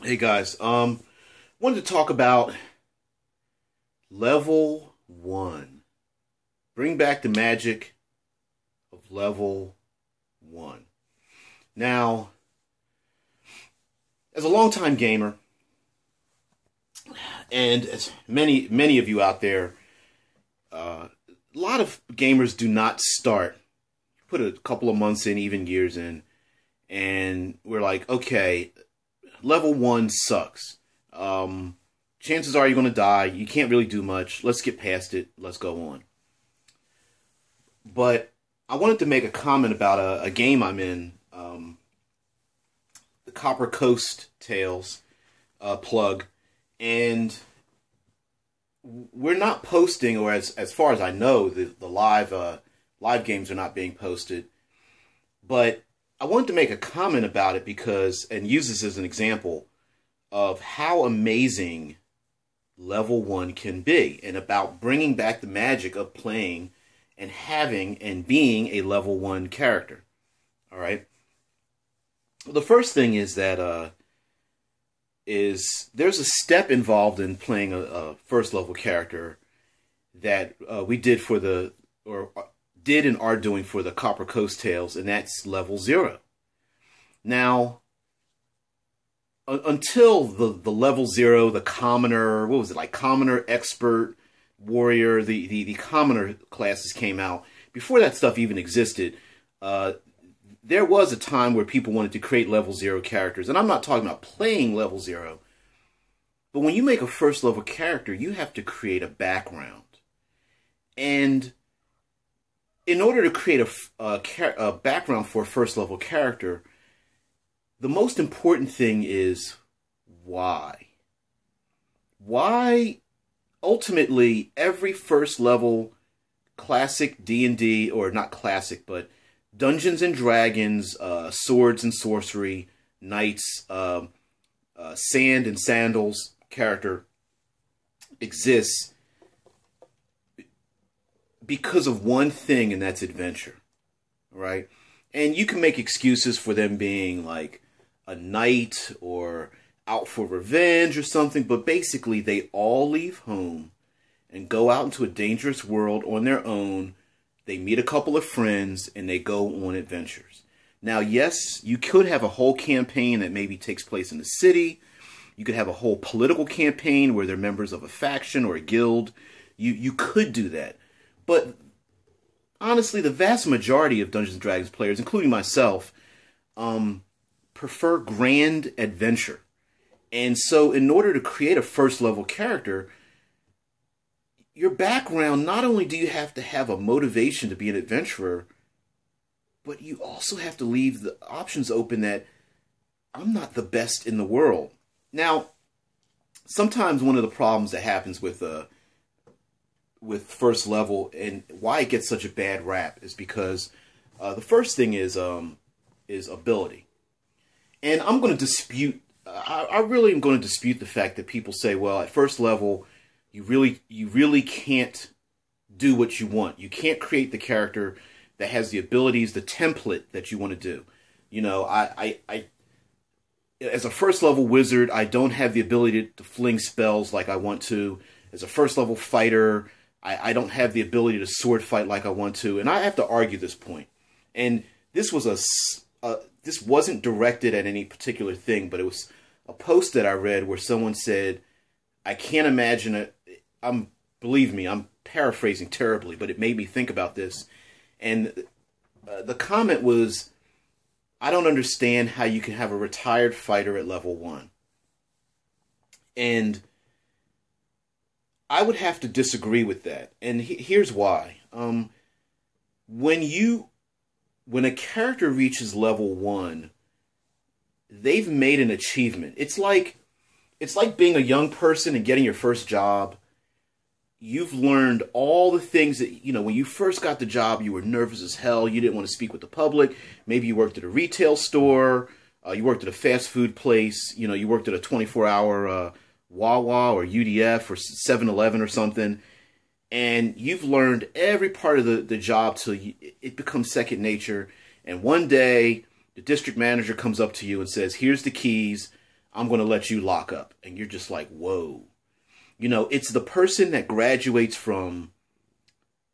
Hey guys, wanted to talk about level one. Bring back the magic of level one. Now, as a longtime gamer, and as many of you out there, a lot of gamers do not start. Put a couple of months in, even years in, and we're like, okay, level one sucks. Chances are you're going to die. You can't really do much. Let's get past it. Let's go on. But I wanted to make a comment about a game I'm in, the Copper Coast Tales plug, and we're not posting, or as far as I know, the live games are not being posted. But I wanted to make a comment about it because, and use this as an example of how amazing level one can be, and about bringing back the magic of playing and having and being a level one character. All right. The first thing is that there's a step involved in playing a first level character that we did for the or did and are doing for the Copper Coast Tales, and that's level 0. Now, until the level 0, the commoner, what was it, like commoner, expert, warrior, the commoner classes came out, before that stuff even existed, there was a time where people wanted to create level 0 characters. And I'm not talking about playing level 0, but when you make a first level character, you have to create a background. And in order to create a background for a first level character, the most important thing is why. Why, ultimately, every first level classic D&D, or not classic, but Dungeons and Dragons, swords and sorcery, knights, sand and sandals character exists because of one thing, and that's adventure, right? And you can make excuses for them being like a knight or out for revenge or something, but basically they all leave home and go out into a dangerous world on their own. They meet a couple of friends and they go on adventures. Now, yes, you could have a whole campaign that maybe takes place in the city. You could have a whole political campaign where they're members of a faction or a guild. You could do that. But honestly, the vast majority of Dungeons & Dragons players, including myself, prefer grand adventure. And so in order to create a first level character, your background, not only do you have to have a motivation to be an adventurer, but you also have to leave the options open that I'm not the best in the world. Now, sometimes one of the problems that happens with first level and why it gets such a bad rap is because the first thing is ability. And I'm going to dispute, I really am going to dispute the fact that people say, well, at first level, you really can't do what you want. You can't create the character that has the abilities, the template that you want to do. You know, I as a first level wizard, I don't have the ability to fling spells like I want to. As a first level fighter, I don't have the ability to sword fight like I want to. And I have to argue this point. And this was this wasn't directed at any particular thing, but it was a post that I read where someone said, I can't imagine it. Believe me, I'm paraphrasing terribly, but it made me think about this. And the comment was, I don't understand how you can have a retired fighter at level 1. And I would have to disagree with that. And here's why. When a character reaches level 1, they've made an achievement. It's like being a young person and getting your first job. You've learned all the things that, you know, when you first got the job, you were nervous as hell. You didn't want to speak with the public. Maybe you worked at a retail store. You worked at a fast food place. You know, you worked at a 24-hour Wawa or UDF or 7-Eleven or something. And you've learned every part of the job till it becomes second nature. And one day, the district manager comes up to you and says, here's the keys. I'm going to let you lock up. And you're just like, whoa. You know, it's the person that graduates from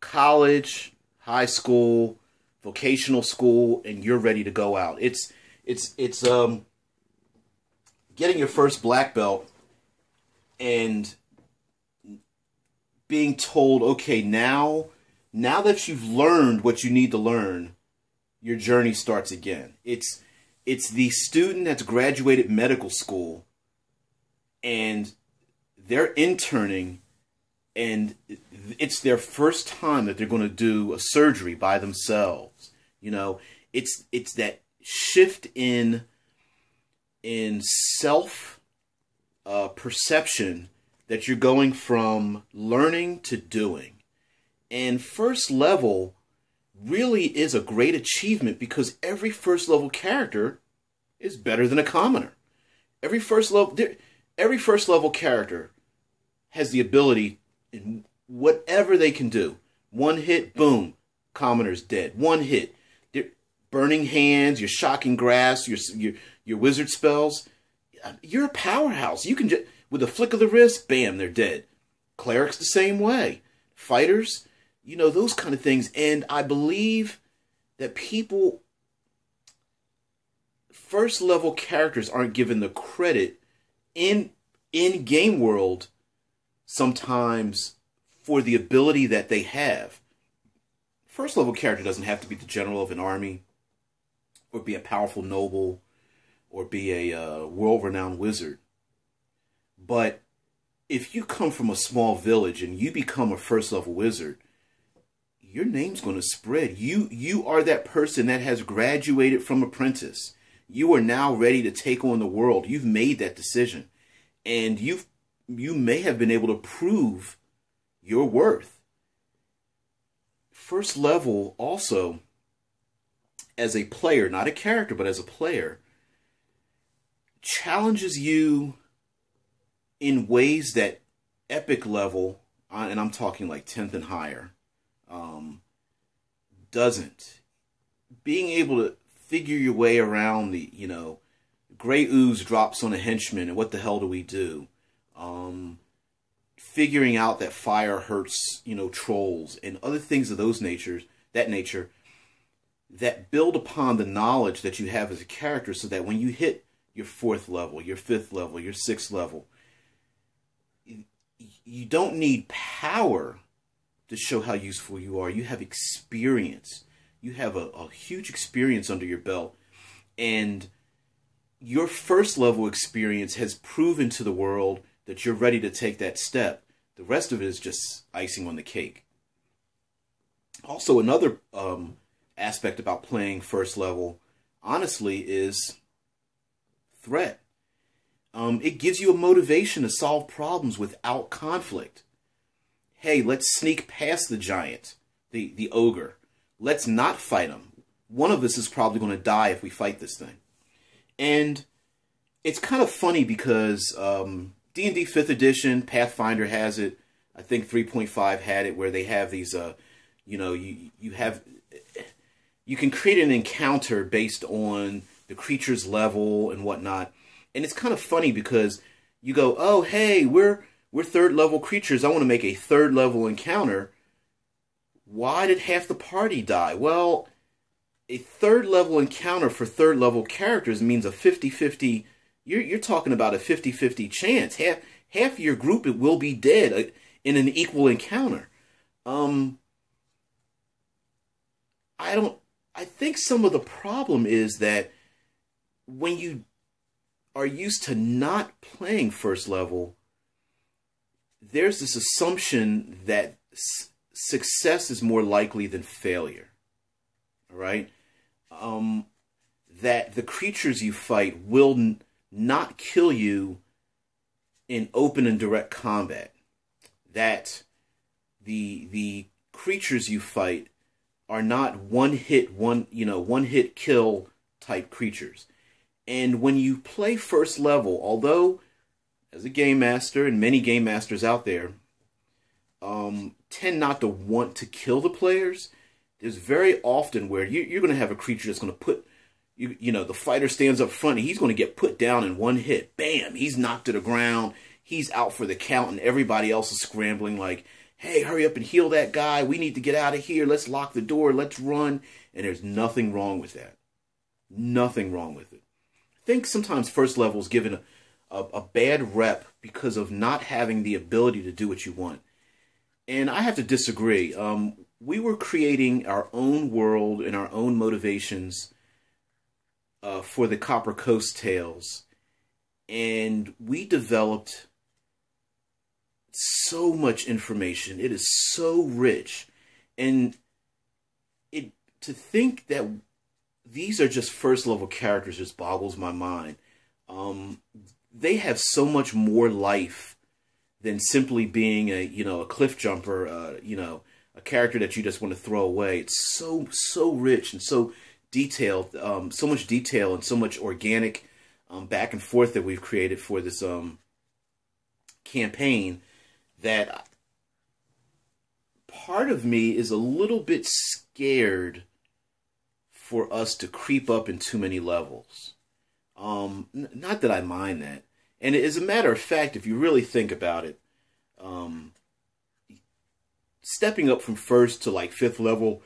college, high school, vocational school, and you're ready to go out. It's getting your first black belt and being told, okay, now that you've learned what you need to learn, your journey starts again. It's the student that's graduated medical school and they're interning, and it's their first time that they're going to do a surgery by themselves. You know, it's that shift in self perception that you're going from learning to doing. And first level really is a great achievement because every first level character is better than a commoner. Every first level character has the ability in whatever they can do. One hit, boom, commoner's dead. One hit, burning hands, your shocking grasp, your wizard spells. You're a powerhouse. You can just, with a flick of the wrist, bam, they're dead. Clerics the same way. Fighters, you know, those kind of things. And I believe that people, first level characters aren't given the credit in game world sometimes for the ability that they have. First level character doesn't have to be the general of an army or be a powerful noble or be a world-renowned wizard. But if you come from a small village and you become a first level wizard, your name's going to spread. You are that person that has graduated from apprentice. You are now ready to take on the world. You've made that decision. And you may have been able to prove your worth. First level also, as a player, not a character, but as a player, challenges you in ways that epic level, and I'm talking like 10th and higher, doesn't. Being able to figure your way around the, you know, gray ooze drops on a henchman, and what the hell do we do? Figuring out that fire hurts, you know, trolls, and other things of that nature, that build upon the knowledge that you have as a character, so that when you hit your 4th level, your 5th level, your 6th level, you don't need power to show how useful you are. You have experience. You have a huge experience under your belt, and your first level experience has proven to the world that you're ready to take that step. The rest of it is just icing on the cake. Also, another aspect about playing first level, honestly, is threat. It gives you a motivation to solve problems without conflict. Hey, let's sneak past the giant, the ogre. Let's not fight him. One of us is probably going to die if we fight this thing. And it's kind of funny because D&D 5th edition, Pathfinder has it. I think 3.5 had it, where they have these, you know, you can create an encounter based on the creature's level and whatnot. And it's kind of funny because you go, oh, hey, we're 3rd level creatures. I want to make a 3rd level encounter. Why did half the party die? Well, a 3rd level encounter for 3rd level characters means a 50-50. You're talking about a 50-50 chance. Half your group it will be dead in an equal encounter. I think some of the problem is that when you are used to not playing first level, there's this assumption that success is more likely than failure. All right? That the creatures you fight will not kill you in open and direct combat. That the creatures you fight are not one hit kill type creatures. And when you play first level, although as a game master, and many game masters out there tend not to want to kill the players, there's very often where you're going to have a creature that's going to put You know, the fighter stands up front and he's going to get put down in one hit. Bam, he's knocked to the ground. He's out for the count and everybody else is scrambling like, hey, hurry up and heal that guy. We need to get out of here. Let's lock the door. Let's run. And there's nothing wrong with that. Nothing wrong with it. I think sometimes first level is given a bad rep because of not having the ability to do what you want. And I have to disagree. We were creating our own world and our own motivations for the Copper Coast Tales. And we developed so much information. It is so rich. And to think that these are just first level characters just boggles my mind. They have so much more life than simply being a cliff jumper, a character that you just want to throw away. It's so rich and so detailed, so much detail and so much organic back and forth that we've created for this campaign, that part of me is a little bit scared for us to creep up in too many levels. Not that I mind that. And as a matter of fact, if you really think about it, stepping up from first to like 5th level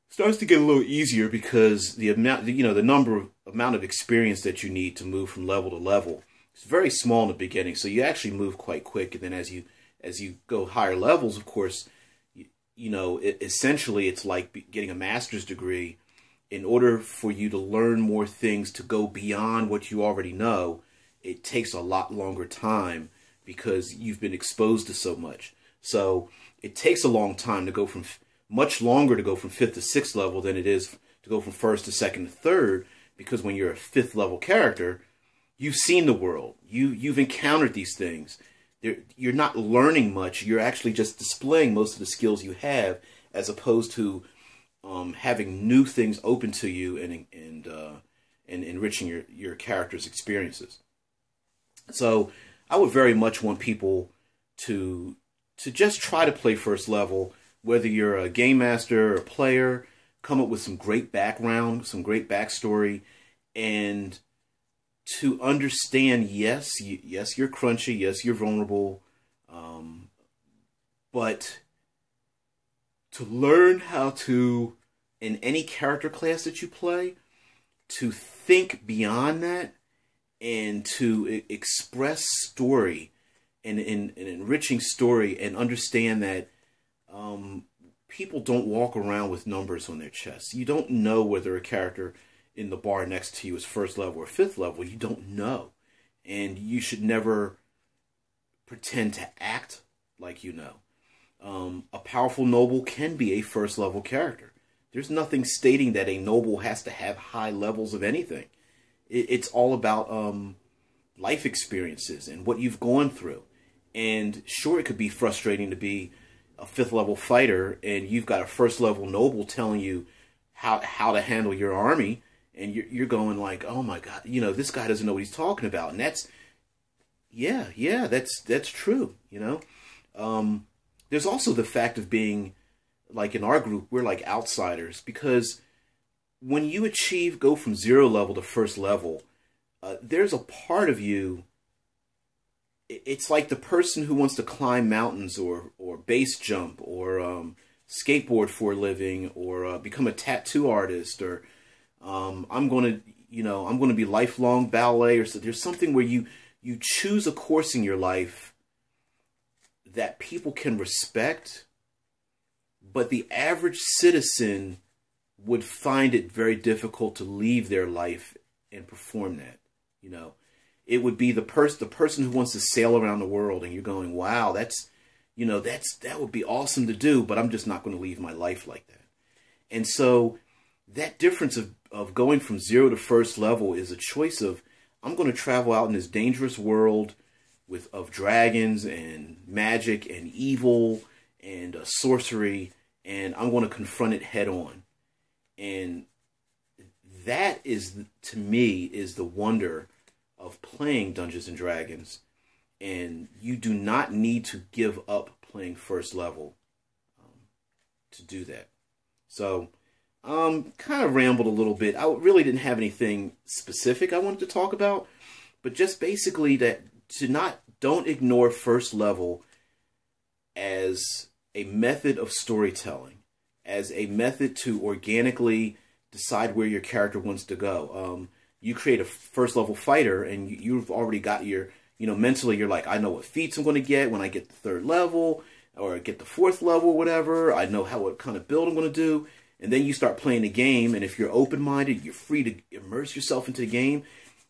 starts to get a little easier because the amount, the amount of experience that you need to move from level to level is very small in the beginning. So you actually move quite quick, and then as you go higher levels, of course, essentially it's like getting a master's degree. In order for you to learn more things, to go beyond what you already know, it takes a lot longer time because you've been exposed to so much. So it takes a long time to go from, much longer to go from 5th to 6th level than it is to go from 1st to 2nd to 3rd, because when you're a 5th level character, you've seen the world. You've encountered these things. You're not learning much. You're actually just displaying most of the skills you have, as opposed to having new things open to you and enriching your character's experiences. So I would very much want people to just try to play first level, whether you're a game master or a player. Come up with some great background, some great backstory, and to understand, yes, you're crunchy, yes, you're vulnerable, but to learn how to, in any character class that you play, to think beyond that and to express story and enriching story, and understand that people don't walk around with numbers on their chests. You don't know whether a character in the bar next to you is 1st level or 5th level. You don't know. And you should never pretend to act like you know. A powerful noble can be a 1st level character. There's nothing stating that a noble has to have high levels of anything. It's all about life experiences and what you've gone through. And sure, it could be frustrating to be a 5th level fighter and you've got a 1st level noble telling you how to handle your army, and you're going like, oh my God, this guy doesn't know what he's talking about. And that's, that's true, There's also the fact of being, like in our group, we're like outsiders, because when you go from 0 level to 1st level, there's a part of you, it's like the person who wants to climb mountains or base jump or skateboard for a living, or become a tattoo artist, or I'm going to be lifelong ballet, or so. There's something where you choose a course in your life that people can respect, but the average citizen would find it very difficult to leave their life and perform that. It would be the person who wants to sail around the world, and you're going, wow, that would be awesome to do, but I'm just not going to leave my life like that. And so that difference of going from 0 to 1st level is a choice of, I'm going to travel out in this dangerous world of dragons and magic and evil and sorcery, and I'm going to confront it head on. And that is, to me, is the wonder of playing Dungeons and Dragons. And you do not need to give up playing 1st level to do that. So Kind of rambled a little bit. I really didn't have anything specific I wanted to talk about, but just basically that don't ignore first level as a method of storytelling, as a method to organically decide where your character wants to go. You create a first level fighter, and you've already got your, mentally you're like, I know what feats I'm going to get when I get the third level or get the fourth level, or whatever. I know what kind of build I'm going to do. And then you start playing the game, and if you're open-minded, you're free to immerse yourself into the game.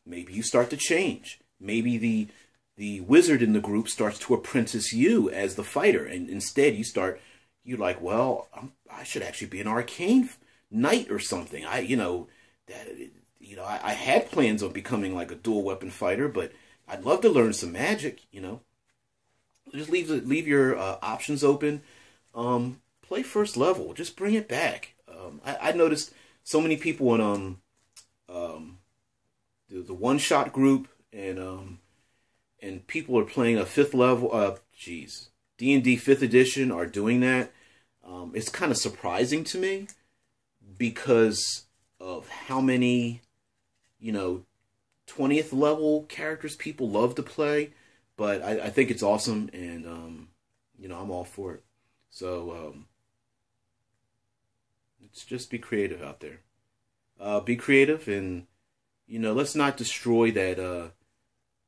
Maybe you start to change. Maybe the wizard in the group starts to apprentice you as the fighter, and instead you're like, well, I should actually be an arcane knight or something. I had plans on becoming like a dual weapon fighter, but I'd love to learn some magic. Just leave your options open. Play first level. Just bring it back. I noticed so many people in the one shot group and people are playing a fifth level. D&D 5th edition are doing that. It's kind of surprising to me because of how many 20th level characters people love to play. But I think it's awesome, and I'm all for it. So let's just be creative out there. Be creative, and let's not destroy that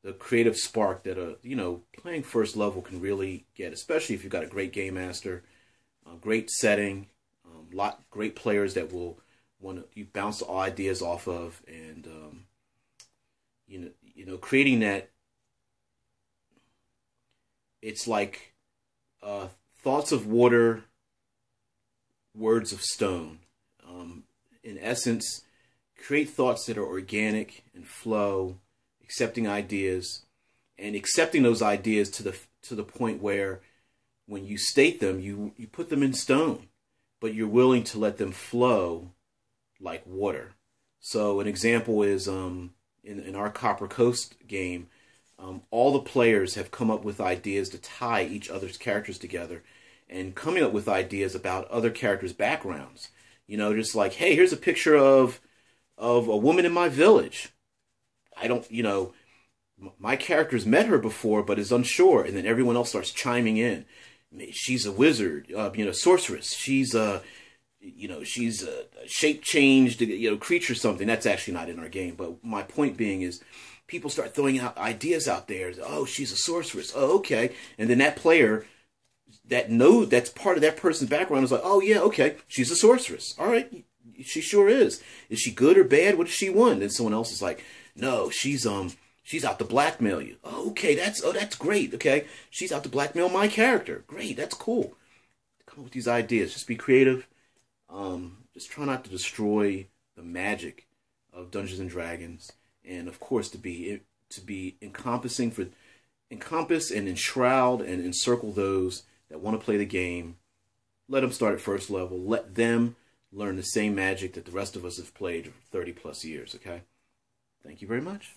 the creative spark that playing first level can really get, especially if you've got a great game master, great setting, great players that will want to bounce the ideas off of, and creating that. It's like thoughts of water, words of stone. In essence, create thoughts that are organic and flow, accepting ideas, and accepting those ideas to the point where when you state them, you put them in stone, but you're willing to let them flow like water. So an example is in our Copper Coast game, all the players have come up with ideas to tie each other's characters together, and coming up with ideas about other characters' backgrounds. Just like, hey, here's a picture of a woman in my village. I don't, my character's met her before, but is unsure, and then everyone else starts chiming in. She's a wizard, sorceress. She's she's a shape-changed, creature, something. That's actually not in our game, but my point being is, people start throwing out ideas out there. Oh, she's a sorceress. Oh, okay. And then that player that's part of that person's background is like, oh yeah, okay, she's a sorceress. All right, she sure is. Is she good or bad? What does she want? And someone else is like, no, she's out to blackmail you. Oh, okay, that's great. Okay, she's out to blackmail my character. Great, that's cool. Come up with these ideas. Just be creative. Just try not to destroy the magic of Dungeons and Dragons. And of course, to be encompass and enshroud and encircle those that want to play the game. Let them start at first level. Let them learn the same magic that the rest of us have played for 30 plus years. Okay. Thank you very much.